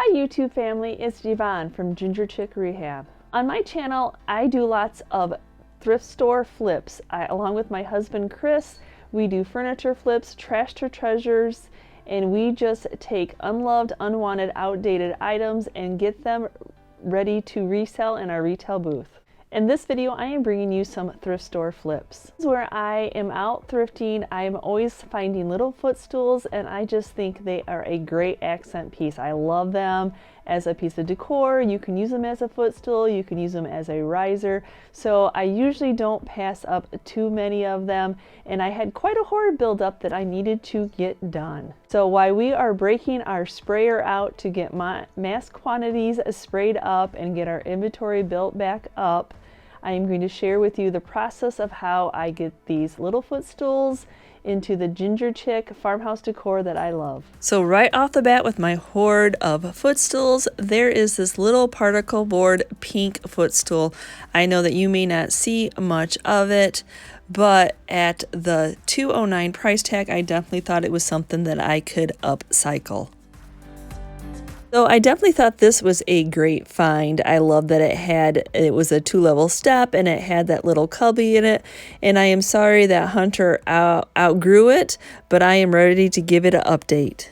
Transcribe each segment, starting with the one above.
Hi YouTube family, it's Yvonne from GingerChickRehab. On my channel, I do lots of thrift store flips. Along with my husband Chris, we do furniture flips, trash to treasures, and we just take unloved, unwanted, outdated items and get them ready to resell in our retail booth. In this video, I am bringing you some thrift store flips. This is where I am out thrifting. I am always finding little footstools, and I just think they are a great accent piece. I love them as a piece of decor. You can use them as a footstool. You can use them as a riser. So I usually don't pass up too many of them, and I had quite a hoard build up that I needed to get done. So while we are breaking our sprayer out to get mass quantities sprayed up and get our inventory built back up, I am going to share with you the process of how I get these little footstools into the Ginger Chick farmhouse decor that I love. So right off the bat with my hoard of footstools, there is this little particle board pink footstool. I know that you may not see much of it, but at the $209 price tag, I definitely thought it was something that I could upcycle. So I definitely thought this was a great find. I love that it was a 2-level step and it had that little cubby in it. And I am sorry that Hunter outgrew it, but I am ready to give it an update.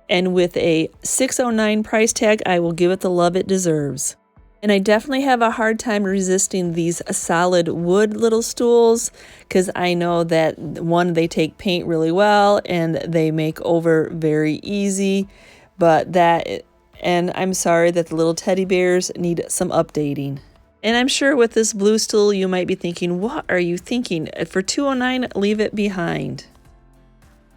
And with a $609 price tag, I will give it the love it deserves. And I definitely have a hard time resisting these solid wood little stools because I know that one, they take paint really well and they make over very easy. And I'm sorry that the little teddy bears need some updating. And I'm sure with this blue stool, you might be thinking, what are you thinking? For $209, leave it behind.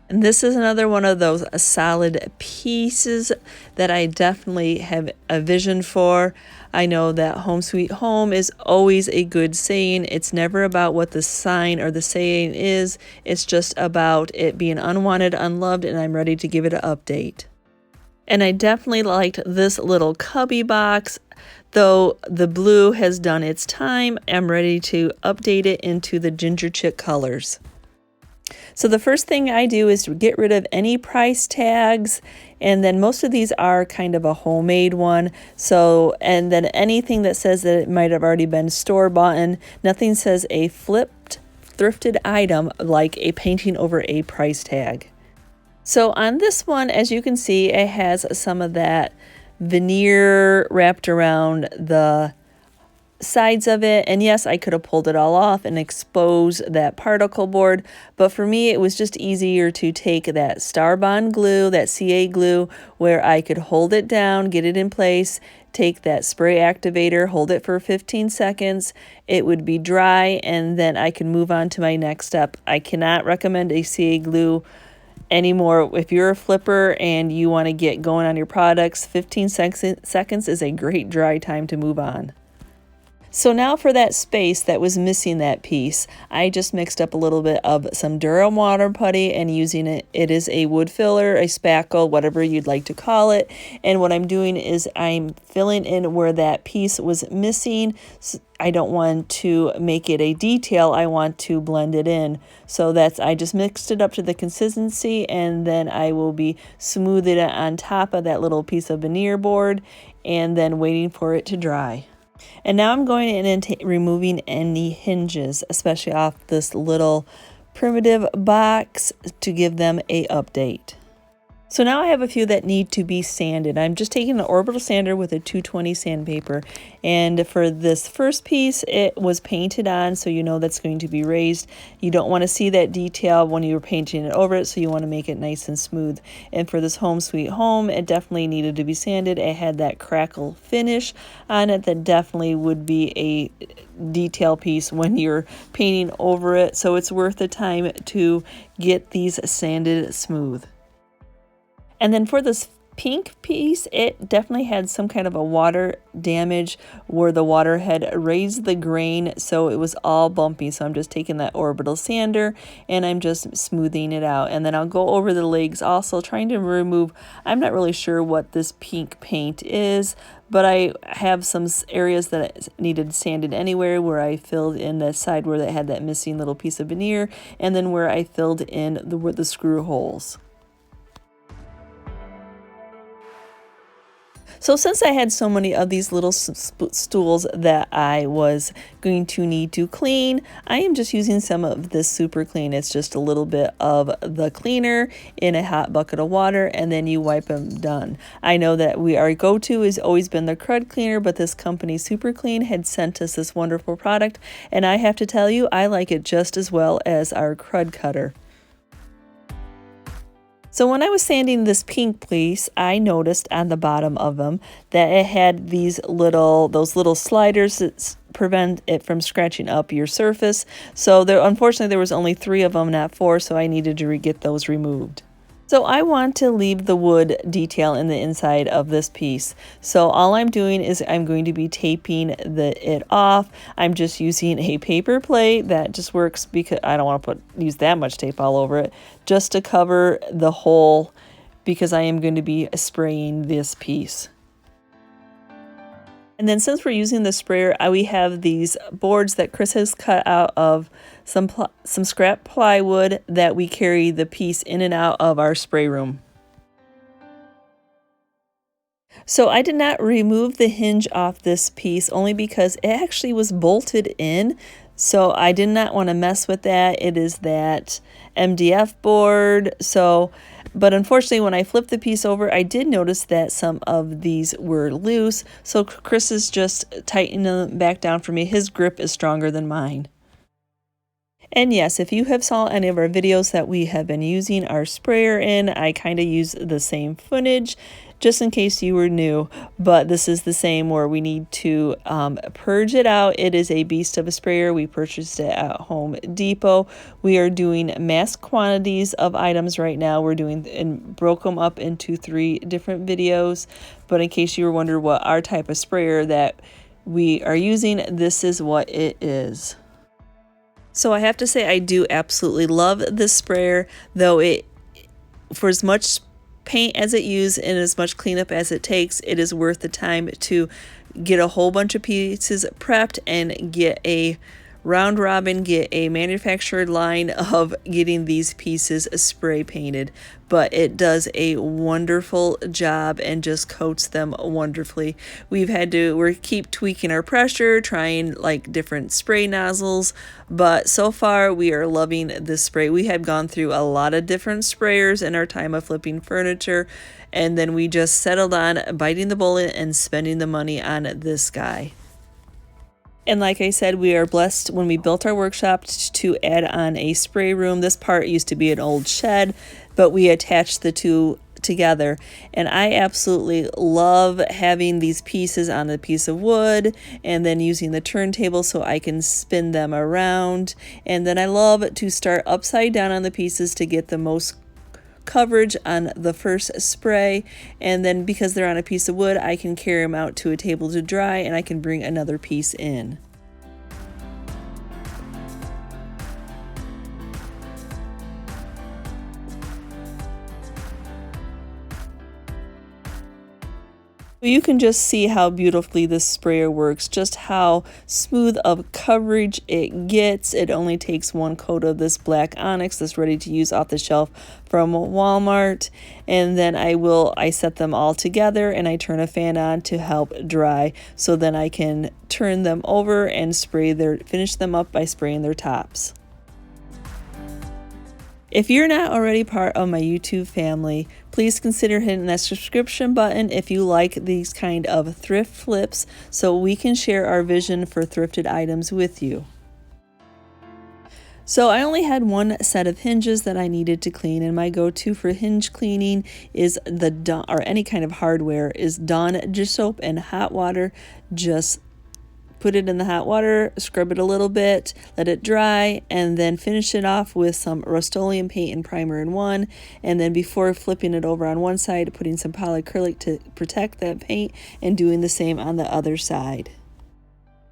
And this is another one of those solid pieces that I definitely have a vision for. I know that home sweet home is always a good saying. It's never about what the sign or the saying is. It's just about it being unwanted, unloved, and I'm ready to give it an update. And I definitely liked this little cubby box. Though the blue has done its time, I'm ready to update it into the Ginger Chick colors. So the first thing I do is to get rid of any price tags, and then most of these are kind of a homemade one. So, and then anything that says that it might have already been store-bought. Nothing says a flipped, thrifted item like a painting over a price tag. So on this one, as you can see, it has some of that veneer wrapped around the sides of it. And yes, I could have pulled it all off and exposed that particle board. But for me, it was just easier to take that Starbond glue, that CA glue, where I could hold it down, get it in place, take that spray activator, hold it for 15 seconds. It would be dry, and then I can move on to my next step. I cannot recommend a CA glue anymore. If you're a flipper and you want to get going on your products, 15 seconds is a great dry time to move on. So now for that space that was missing that piece, I just mixed up a little bit of some Durham water putty and using it. It is a wood filler, a spackle, whatever you'd like to call it. And what I'm doing is I'm filling in where that piece was missing. I don't want to make it a detail. I want to blend it in. So I just mixed it up to the consistency, and then I will be smoothing it on top of that little piece of veneer board and then waiting for it to dry. And now I'm going in and removing any hinges, especially off this little primitive box, to give them an update. So now I have a few that need to be sanded. I'm just taking an orbital sander with a 220 sandpaper. And for this first piece, it was painted on, so you know that's going to be raised. You don't want to see that detail when you're painting it over it, so you want to make it nice and smooth. And for this home sweet home, it definitely needed to be sanded. It had that crackle finish on it that definitely would be a detail piece when you're painting over it. So it's worth the time to get these sanded smooth. And then for this pink piece, it definitely had some kind of a water damage where the water had raised the grain, so it was all bumpy. So I'm just taking that orbital sander and I'm just smoothing it out. And then I'll go over the legs also, trying to remove, I'm not really sure what this pink paint is, but I have some areas that needed sanded anywhere, where I filled in the side where they had that missing little piece of veneer, and then where I filled in the screw holes. So since I had so many of these little stools that I was going to need to clean, I am just using some of this super clean. It's just a little bit of the cleaner in a hot bucket of water, and then you wipe them done. I know that our go-to has always been the crud cleaner, but this company Super Clean had sent us this wonderful product, and I have to tell you, I like it just as well as our crud cutter. So when I was sanding this pink piece, I noticed on the bottom of them that it had those little sliders that prevent it from scratching up your surface. So unfortunately there was only 3 of them, not 4, so I needed to get those removed. So I want to leave the wood detail in the inside of this piece. So all I'm doing is I'm going to be taping it off. I'm just using a paper plate that just works because I don't want to use that much tape all over it, just to cover the hole because I am going to be spraying this piece. And then since we're using the sprayer, we have these boards that Chris has cut out of some scrap plywood that we carry the piece in and out of our spray room. So I did not remove the hinge off this piece only because it actually was bolted in. So I did not want to mess with that. It is that MDF board. But unfortunately, when I flipped the piece over, I did notice that some of these were loose. So Chris is just tightening them back down for me. His grip is stronger than mine. And yes, if you have saw any of our videos that we have been using our sprayer in, I kind of use the same footage just in case you were new, but this is the same where we need to purge it out. It is a beast of a sprayer. We purchased it at Home Depot. We are doing mass quantities of items right now. We're doing and broke them up into 3 different videos, but in case you were wondering what our type of sprayer that we are using, this is what it is. So I have to say I do absolutely love this sprayer, though for as much paint as it uses and as much cleanup as it takes, it is worth the time to get a whole bunch of pieces prepped and get a round robin, get a manufactured line of getting these pieces spray painted. But it does a wonderful job and just coats them wonderfully. We keep tweaking our pressure, trying like different spray nozzles, but so far we are loving this spray. We have gone through a lot of different sprayers in our time of flipping furniture, and then we just settled on biting the bullet and spending the money on this guy. And like I said, we are blessed when we built our workshop to add on a spray room. This part used to be an old shed, but we attached the 2 together. And I absolutely love having these pieces on a piece of wood and then using the turntable so I can spin them around. And then I love to start upside down on the pieces to get the most coverage on the first spray, and then because they're on a piece of wood, I can carry them out to a table to dry and I can bring another piece in. You can just see how beautifully this sprayer works, just how smooth of coverage it gets. It only takes 1 coat of this black onyx that's ready to use off the shelf from Walmart, and then I set them all together and I turn a fan on to help dry, so then I can turn them over and finish them up by spraying their tops. If you're not already part of my YouTube family, please consider hitting that subscription button if you like these kind of thrift flips, so we can share our vision for thrifted items with you. So I only had 1 set of hinges that I needed to clean, and my go-to for hinge cleaning is any kind of hardware is Dawn dish soap and hot water. Just put it in the hot water, scrub it a little bit, let it dry, and then finish it off with some Rust-Oleum paint and primer in one. And then before flipping it over on one side, putting some polyacrylic to protect that paint and doing the same on the other side.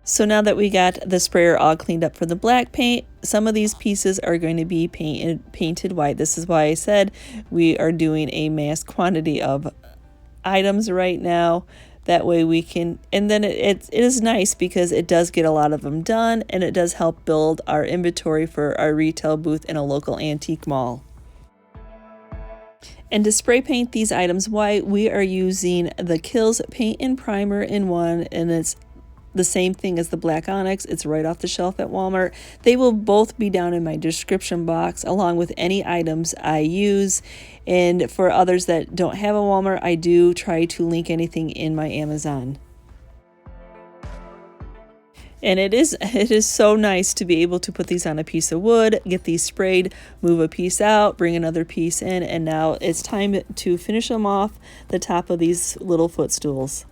So now that we got the sprayer all cleaned up for the black paint, some of these pieces are going to be painted white. This is why I said we are doing a mass quantity of items right now. That way we can, and then it is nice because it does get a lot of them done, and it does help build our inventory for our retail booth in a local antique mall. And to spray paint these items white, we are using the Kills paint and primer in one, and it's the same thing as the black onyx. It's right off the shelf at Walmart. They will both be down in my description box along with any items I use. And for others that don't have a Walmart, I do try to link anything in my Amazon. And it is so nice to be able to put these on a piece of wood, get these sprayed, move a piece out, bring another piece in, and now it's time to finish them off the top of these little footstools.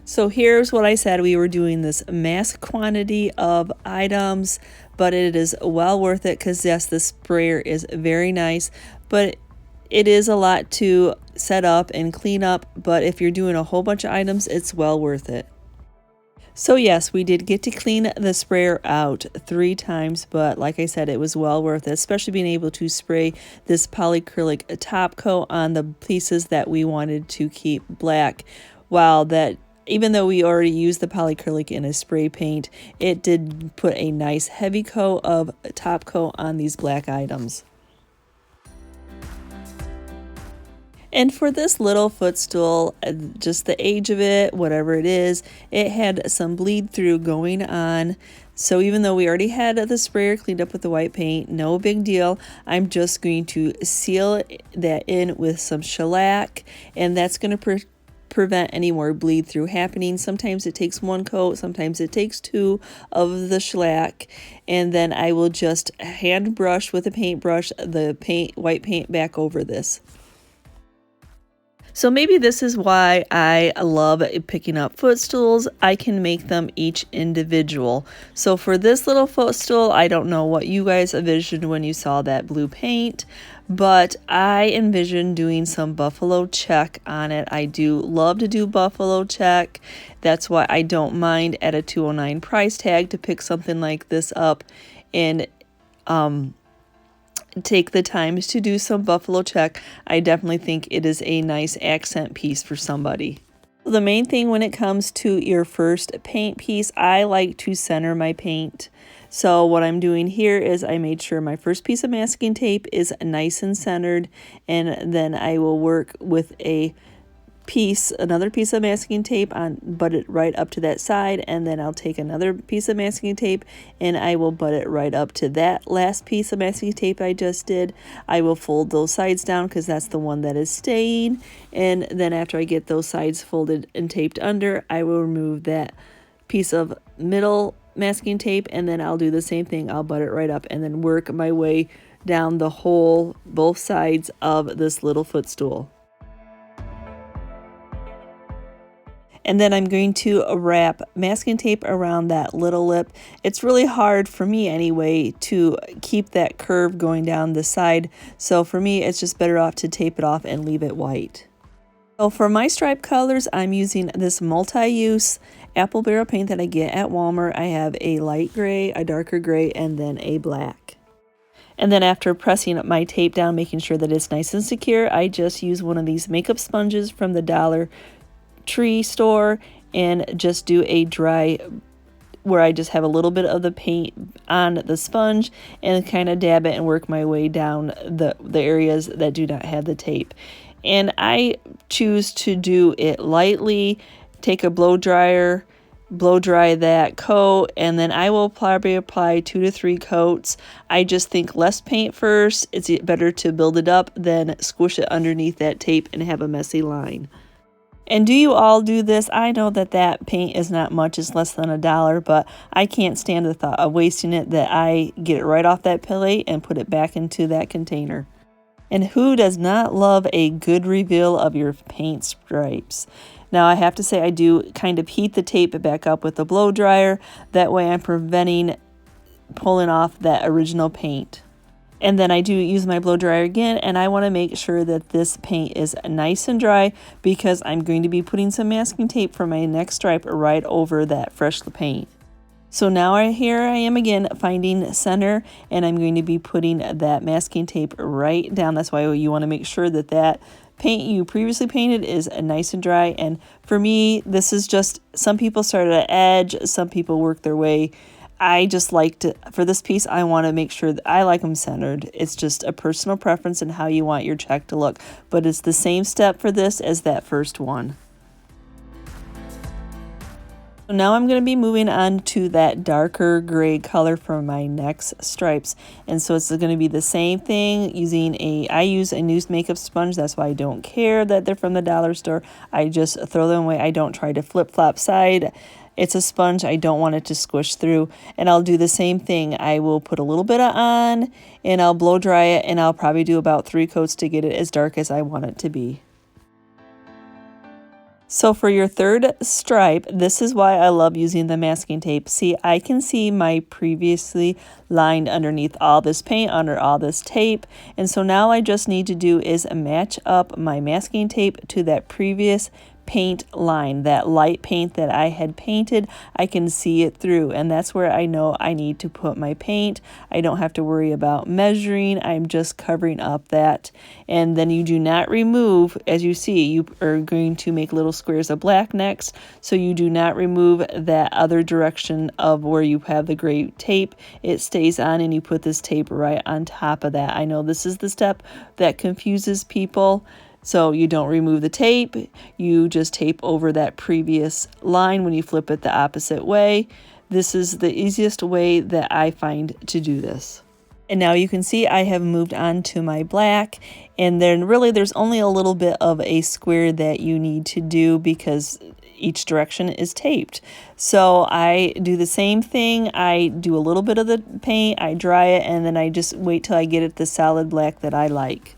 So here's what I said. We were doing this mass quantity of items, but it is well worth it because yes, the sprayer is very nice, but it is a lot to set up and clean up, but if you're doing a whole bunch of items, it's well worth it. So yes, we did get to clean the sprayer out 3 times, but like I said, it was well worth it, especially being able to spray this polyacrylic top coat on the pieces that we wanted to keep black. While that, even though we already used the polyacrylic in a spray paint, it did put a nice heavy coat of top coat on these black items. And for this little footstool, just the age of it, whatever it is, it had some bleed through going on. So even though we already had the sprayer cleaned up with the white paint, no big deal. I'm just going to seal that in with some shellac, and that's going to prevent any more bleed through happening. Sometimes it takes 1 coat, sometimes it takes 2 of the shellac, and then I will just hand brush with a paintbrush the white paint back over this. So maybe this is why I love picking up footstools. I can make them each individual. So for this little footstool, I don't know what you guys envisioned when you saw that blue paint, but I envisioned doing some buffalo check on it. I do love to do buffalo check. That's why I don't mind at a $209 price tag to pick something like this up and take the time to do some buffalo check. I definitely think it is a nice accent piece for somebody. The main thing when it comes to your first paint piece, I like to center my paint. So what I'm doing here is I made sure my first piece of masking tape is nice and centered, and then I will work with another piece of masking tape butt it right up to that side, and then I'll take another piece of masking tape and I will butt it right up to that last piece of masking tape I just did. I will fold those sides down because that's the one that is staying, and then after I get those sides folded and taped under, I will remove that piece of middle masking tape, and then I'll do the same thing. I'll butt it right up and then work my way down the whole both sides of this little footstool. And then I'm going to wrap masking tape around that little lip. It's really hard for me anyway to keep that curve going down the side. So for me, it's just better off to tape it off and leave it white. So for my stripe colors, I'm using this multi-use apple barrel paint that I get at Walmart. I have a light gray, a darker gray, and then a black. And then after pressing my tape down, making sure that it's nice and secure, I just use one of these makeup sponges from the Dollar Tree store and just do a dry where I just have a little bit of the paint on the sponge and kind of dab it and work my way down the areas that do not have the tape. And I choose to do it lightly, take a blow dryer, blow dry that coat, and then I will probably apply 2 to 3 coats. I just think less paint first. It's better to build it up than squish it underneath that tape and have a messy line. And do you all do this? I know that paint is not much, it's less than $1, but I can't stand the thought of wasting it, that I get it right off that plate and put it back into that container. And who does not love a good reveal of your paint stripes? Now I have to say I do kind of heat the tape back up with the blow dryer. That way I'm preventing pulling off that original paint. And then I do use my blow dryer again, and I want to make sure that this paint is nice and dry because I'm going to be putting some masking tape for my next stripe right over that fresh paint. So now here I am again finding center, and I'm going to be putting that masking tape right down. That's why you want to make sure that that paint you previously painted is nice and dry. And for me, this is just, some people start at an edge, some people work their way. I just like to, for this piece, I want to make sure that I like them centered. It's just a personal preference in how you want your check to look. But it's the same step for this as that first one. So now I'm going to be moving on to that darker gray color for my next stripes. And so it's going to be the same thing using I use a used makeup sponge. That's why I don't care that they're from the dollar store. I just throw them away. I don't try to flip-flop side. It's a sponge. I don't want it to squish through. And I'll do the same thing. I will put a little bit on and I'll blow dry it, and I'll probably do about 3 coats to get it as dark as I want it to be. So for your third stripe, this is why I love using the masking tape. See, I can see my previously lined underneath all this paint, under all this tape. And so now I just need to do is match up my masking tape to that previous paint line, that light paint that I had painted. I can see it through, and that's where I know I need to put my paint. I don't have to worry about measuring. I'm just covering up that. And then you do not remove, as you see, you are going to make little squares of black next, so you do not remove that other direction of where you have the gray tape. It stays on, and you put this tape right on top of that. I know this is the step that confuses people. So you don't remove the tape, you just tape over that previous line when you flip it the opposite way. This is the easiest way that I find to do this. And now you can see I have moved on to my black, and then really there's only a little bit of a square that you need to do because each direction is taped. So I do the same thing. I do a little bit of the paint, I dry it, and then I just wait till I get it the solid black that I like.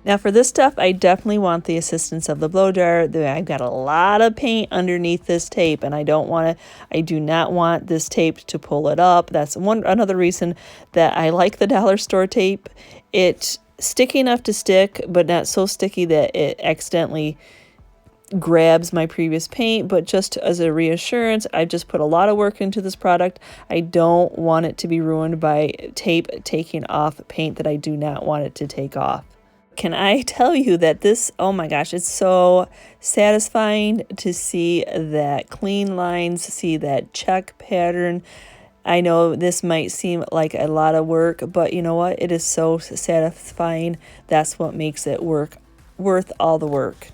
Now for this stuff, I definitely want the assistance of the blow dryer. I've got a lot of paint underneath this tape, and I do not want this tape to pull it up. That's another reason that I like the dollar store tape. It's sticky enough to stick, but not so sticky that it accidentally grabs my previous paint. But just as a reassurance, I just put a lot of work into this product. I don't want it to be ruined by tape taking off paint that I do not want it to take off. Can I tell you that this, oh my gosh, it's so satisfying to see that clean lines, see that check pattern. I know this might seem like a lot of work, but you know what? It is so satisfying. That's what makes it worth all the work.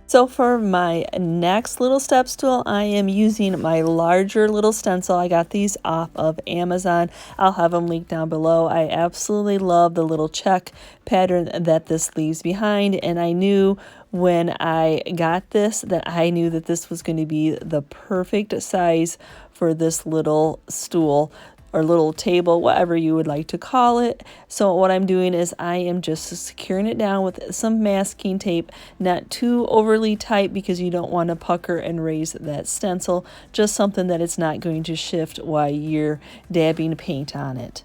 So for my next little step stool, I am using my larger little stencil. I got these off of Amazon. I'll have them linked down below. I absolutely love the little check pattern that this leaves behind, and I knew when I got this that I knew that this was going to be the perfect size for this little stool or little table, whatever you would like to call it. So what I'm doing is I am just securing it down with some masking tape, not too overly tight because you don't want to pucker and raise that stencil, just something that it's not going to shift while you're dabbing paint on it.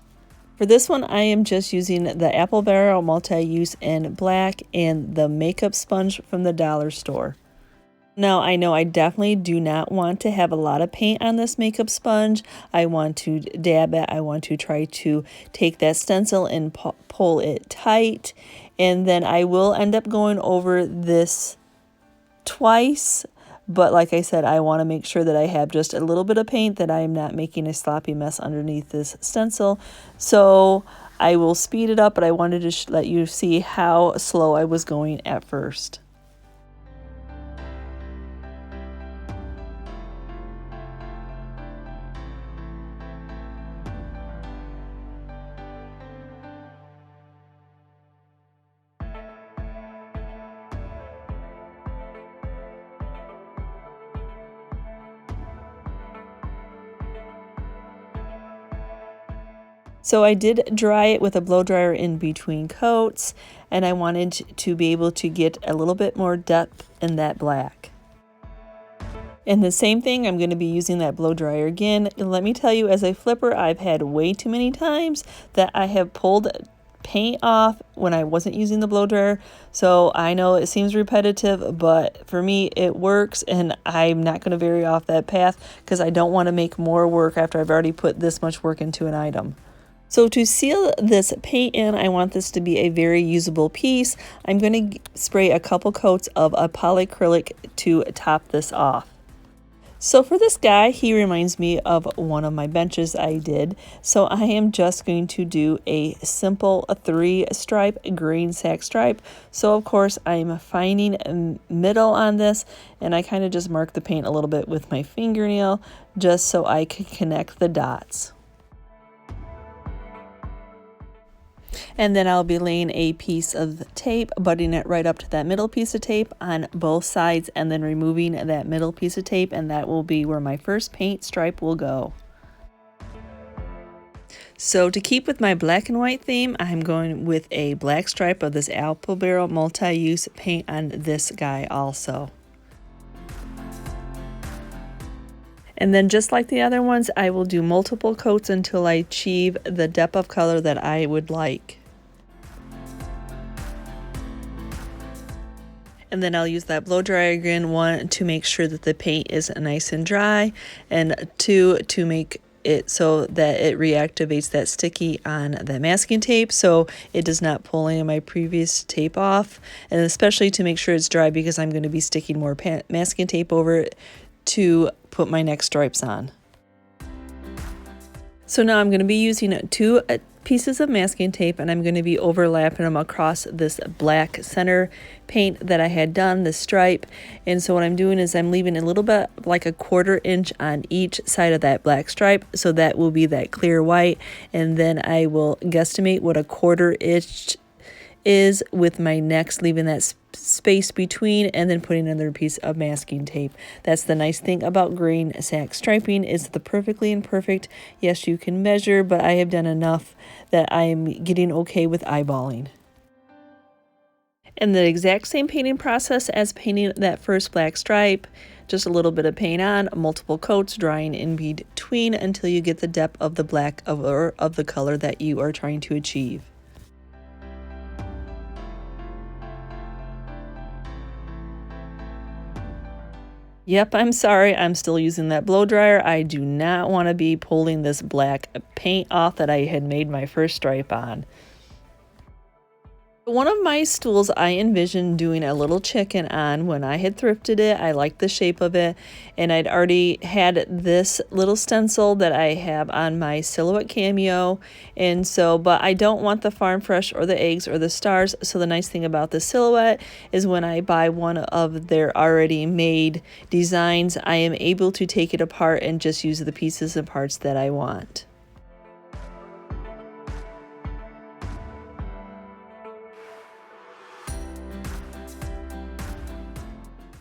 For this one, I am just using the Apple Barrel Multi-Use in black and the makeup sponge from the dollar store. Now, I know I definitely do not want to have a lot of paint on this makeup sponge. I want to dab it. I want to try to take that stencil and pull it tight. And then I will end up going over this twice. But like I said, I want to make sure that I have just a little bit of paint, that I am not making a sloppy mess underneath this stencil. So I will speed it up, but I wanted to let you see how slow I was going at first. So I did dry it with a blow dryer in between coats, and I wanted to be able to get a little bit more depth in that black. And the same thing, I'm going to be using that blow dryer again. And let me tell you, as a flipper, I've had way too many times that I have pulled paint off when I wasn't using the blow dryer. So I know it seems repetitive, but for me it works, and I'm not going to vary off that path because I don't want to make more work after I've already put this much work into an item. So to seal this paint in, I want this to be a very usable piece. I'm going to spray a couple coats of a polyacrylic to top this off. So for this guy, he reminds me of one of my benches I did. So I am just going to do a simple 3-stripe green sack stripe. So of course I'm finding a middle on this, and I kind of just mark the paint a little bit with my fingernail just so I can connect the dots. And then I'll be laying a piece of tape, butting it right up to that middle piece of tape on both sides, and then removing that middle piece of tape, and that will be where my first paint stripe will go. So to keep with my black and white theme, I'm going with a black stripe of this apple barrel multi-use paint on this guy also. And then just like the other ones, I will do multiple coats until I achieve the depth of color that I would like. And then I'll use that blow dryer again, 1 to make sure that the paint is nice and dry, and 2 to make it so that it reactivates that sticky on that masking tape so it does not pull any of my previous tape off, and especially to make sure it's dry because I'm going to be sticking more masking tape over it to put my next stripes on. So now I'm going to be using 2 pieces of masking tape, and I'm going to be overlapping them across this black center paint that I had done, the stripe. And so what I'm doing is I'm leaving a little bit like a 1/4 inch on each side of that black stripe, so that will be that clear white, and then I will guesstimate what a 1/4 inch is with my next, leaving that space between, and then putting another piece of masking tape. That's the nice thing about green sack striping, is the perfectly imperfect. Yes, you can measure, but I have done enough that I am getting okay with eyeballing. And the exact same painting process as painting that first black stripe, just a little bit of paint on, multiple coats, drying in between until you get the depth of the black of the color that you are trying to achieve. Yep, I'm sorry, I'm still using that blow dryer. I do not want to be pulling this black paint off that I had made my first stripe on. One of my stools I envisioned doing a little chicken on when I had thrifted it. I liked the shape of it, and I'd already had this little stencil that I have on my Silhouette Cameo, and so, but I don't want the farm fresh or the eggs or the stars. So the nice thing about the Silhouette is when I buy one of their already made designs, I am able to take it apart and just use the pieces and parts that I want.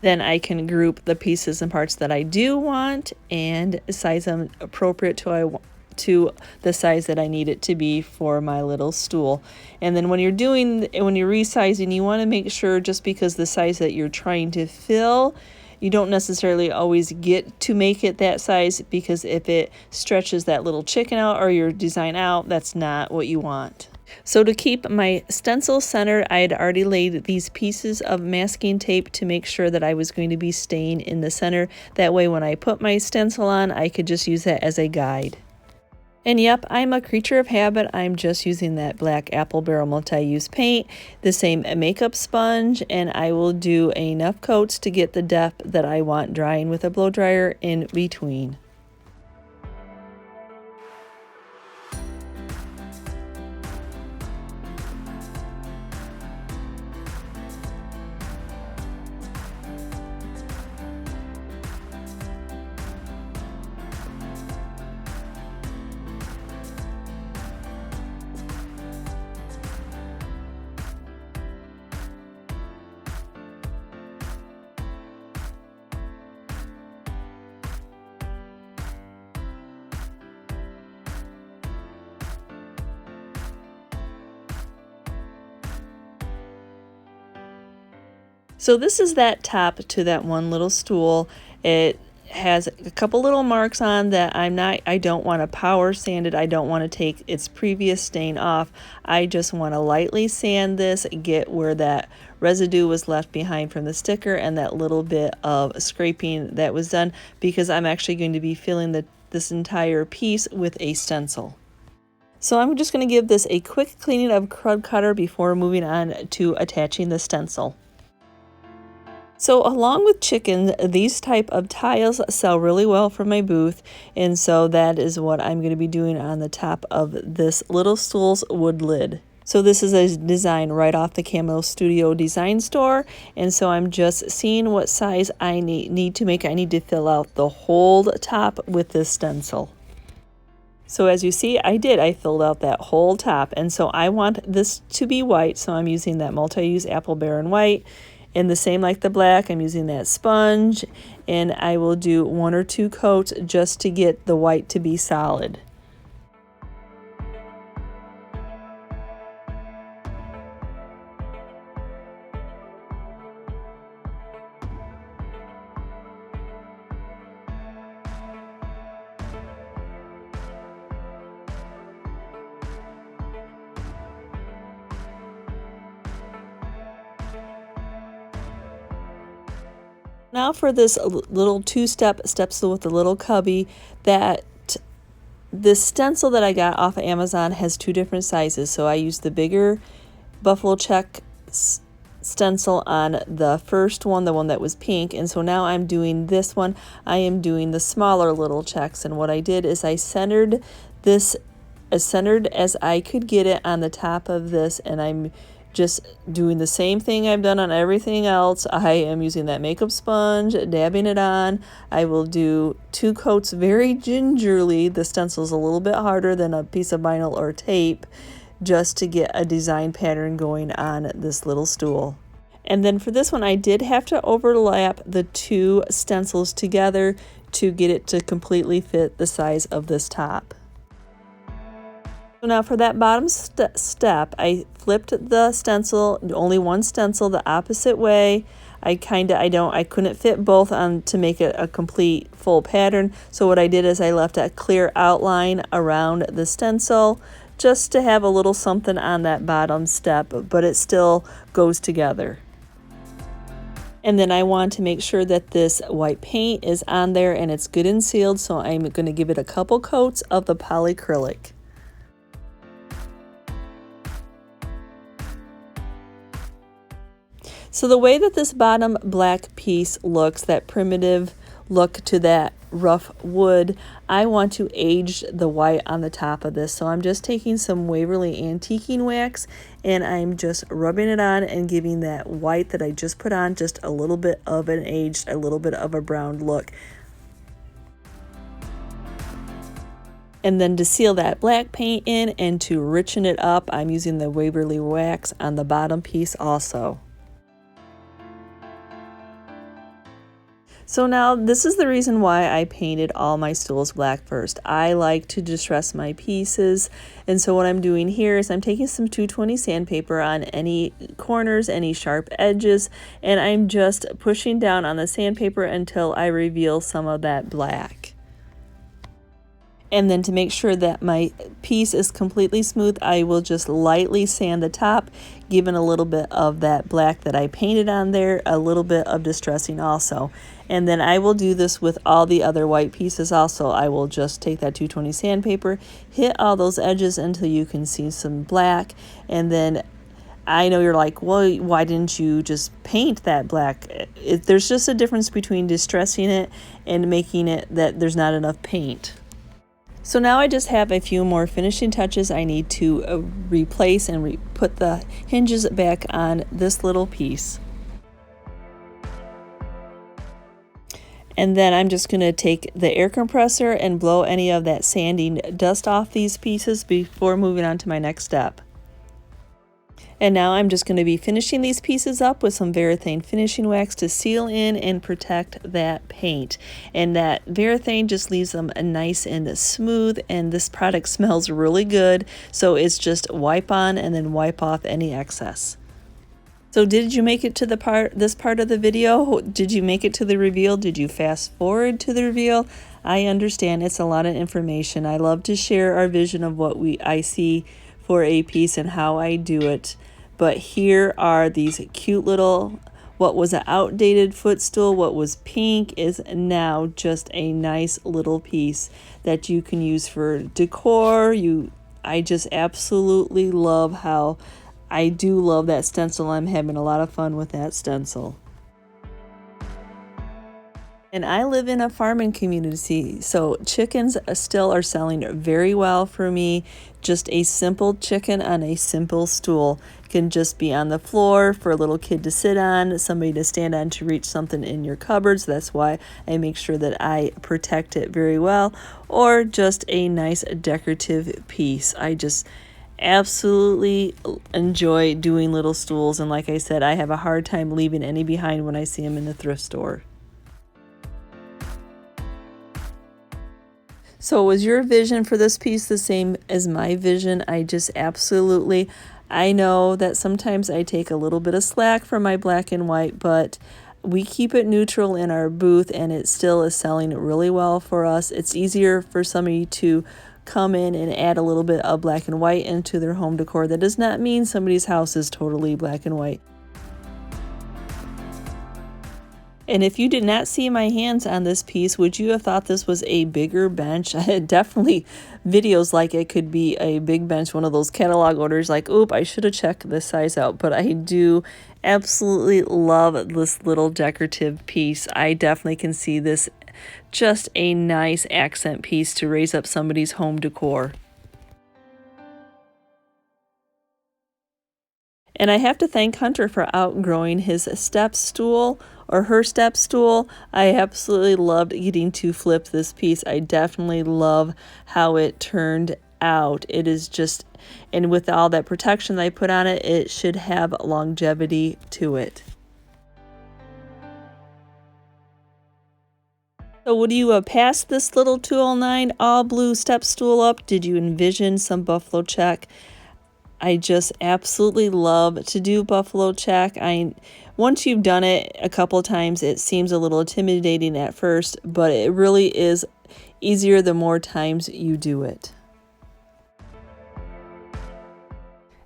Then I can group the pieces and parts that I do want and size them appropriate to the size that I need it to be for my little stool. And then when you're resizing, you want to make sure, just because the size that you're trying to fill, you don't necessarily always get to make it that size, because if it stretches that little chicken out or your design out, that's not what you want. So to keep my stencil centered, I had already laid these pieces of masking tape to make sure that I was going to be staying in the center. That way when I put my stencil on, I could just use that as a guide. And yep, I'm a creature of habit. I'm just using that black apple barrel multi-use paint, the same makeup sponge, and I will do enough coats to get the depth that I want, drying with a blow dryer in between. So this is that top to that one little stool. It has a couple little marks on that I don't want to power sand it. I don't want to take its previous stain off. I just want to lightly sand this, get where that residue was left behind from the sticker and that little bit of scraping that was done, because I'm actually going to be filling this entire piece with a stencil. So I'm just going to give this a quick cleaning of crud cutter before moving on to attaching the stencil. So along with chickens, these type of tiles sell really well from my booth, and so that is what I'm going to be doing on the top of this little Stools wood lid. So this is a design right off the Cameo Studio design store, and so I'm just seeing what size I need to make. I need to fill out the whole top with this stencil. So as you see, I filled out that whole top, and so I want this to be white, so I'm using that multi-use Apple Baron white. And the same like the black, I'm using that sponge, and I will do 1 or 2 coats just to get the white to be solid. Now for this little 2-step stencil with the little cubby, this stencil that I got off of Amazon has 2 different sizes. So I used the bigger buffalo check stencil on the first one, the one that was pink, and so now I'm doing this one. I am doing the smaller little checks, and what I did is I centered this as centered as I could get it on the top of this, and I'm just doing the same thing I've done on everything else. I am using that makeup sponge, dabbing it on. I will do 2 coats very gingerly. The stencil's a little bit harder than a piece of vinyl or tape, just to get a design pattern going on this little stool. And then for this one, I did have to overlap the 2 stencils together to get it to completely fit the size of this top. So now for that bottom step, I flipped the stencil, only one stencil, the opposite way. I couldn't fit both on to make it a complete full pattern. So what I did is I left a clear outline around the stencil just to have a little something on that bottom step, but it still goes together. And then I want to make sure that this white paint is on there and it's good and sealed, so I'm going to give it a couple coats of the polyacrylic. So the way that this bottom black piece looks, that primitive look to that rough wood, I want to age the white on the top of this. So I'm just taking some Waverly antiquing wax and I'm just rubbing it on and giving that white that I just put on just a little bit of an aged, a little bit of a brown look. And then to seal that black paint in and to richen it up, I'm using the Waverly wax on the bottom piece also. So now this is the reason why I painted all my stools black first. I like to distress my pieces, and so what I'm doing here is I'm taking some 220 sandpaper on any corners, any sharp edges, and I'm just pushing down on the sandpaper until I reveal some of that black. And then to make sure that my piece is completely smooth, I will just lightly sand the top, giving a little bit of that black that I painted on there, a little bit of distressing also. And then I will do this with all the other white pieces also. I will just take that 220 sandpaper, hit all those edges until you can see some black, and then I know you're like, well, why didn't you just paint that black? There's just a difference between distressing it and making it that there's not enough paint. So now I just have a few more finishing touches I need to replace and put the hinges back on this little piece. And then I'm just going to take the air compressor and blow any of that sanding dust off these pieces before moving on to my next step. And now I'm just going to be finishing these pieces up with some Varathane finishing wax to seal in and protect that paint. And that Varathane just leaves them nice and smooth, and this product smells really good. So it's just wipe on and then wipe off any excess. So did you make it to this part of the video? Did you make it to the reveal? Did you fast forward to the reveal? I understand it's a lot of information. I love to share our vision of what I see for a piece and how I do it. But here are these cute little, what was an outdated footstool, what was pink is now just a nice little piece that you can use for decor. I just absolutely love how I do love that stencil. I'm having a lot of fun with that stencil. And I live in a farming community, so chickens still are selling very well for me. Just a simple chicken on a simple stool can just be on the floor for a little kid to sit on, somebody to stand on to reach something in your cupboards. That's why I make sure that I protect it very well. Or just a nice decorative piece. I just absolutely enjoy doing little stools, and like I said, I have a hard time leaving any behind when I see them in the thrift store. So was your vision for this piece the same as my vision? I just absolutely, I know that sometimes I take a little bit of slack from my black and white, but we keep it neutral in our booth and it still is selling really well for us. It's easier for somebody to come in and add a little bit of black and white into their home decor. That does not mean somebody's house is totally black and white. And if you did not see my hands on this piece, would you have thought this was a bigger bench? Definitely videos like it could be a big bench, one of those catalog orders like, oop, I should have checked this size out. But I do absolutely love this little decorative piece. I definitely can see this just a nice accent piece to raise up somebody's home decor. And I have to thank Hunter for outgrowing his step stool or her step stool. I absolutely loved getting to flip this piece. I definitely love how it turned out. It is just, and with all that protection that I put on it, it should have longevity to it. So would you have passed this little 209 all blue step stool up? Did you envision some buffalo check? I just absolutely love to do buffalo check. Once you've done it a couple times, it seems a little intimidating at first, but it really is easier the more times you do it.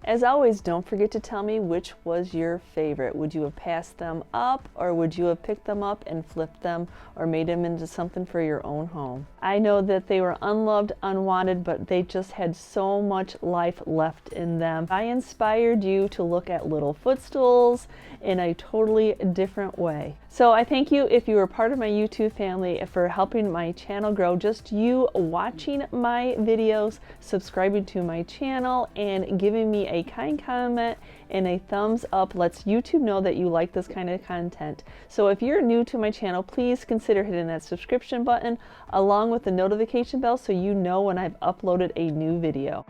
As always, don't forget to tell me which was your favorite. Would you have passed them up, or would you have picked them up and flipped them or made them into something for your own home? I know that they were unloved, unwanted, but they just had so much life left in them. I inspired you to look at little footstools in a totally different way. So I thank you if you were part of my YouTube family for helping my channel grow. Just you watching my videos, subscribing to my channel, and giving me a kind comment and a thumbs up lets YouTube know that you like this kind of content. So if you're new to my channel, please consider hitting that subscription button along with the notification bell so you know when I've uploaded a new video.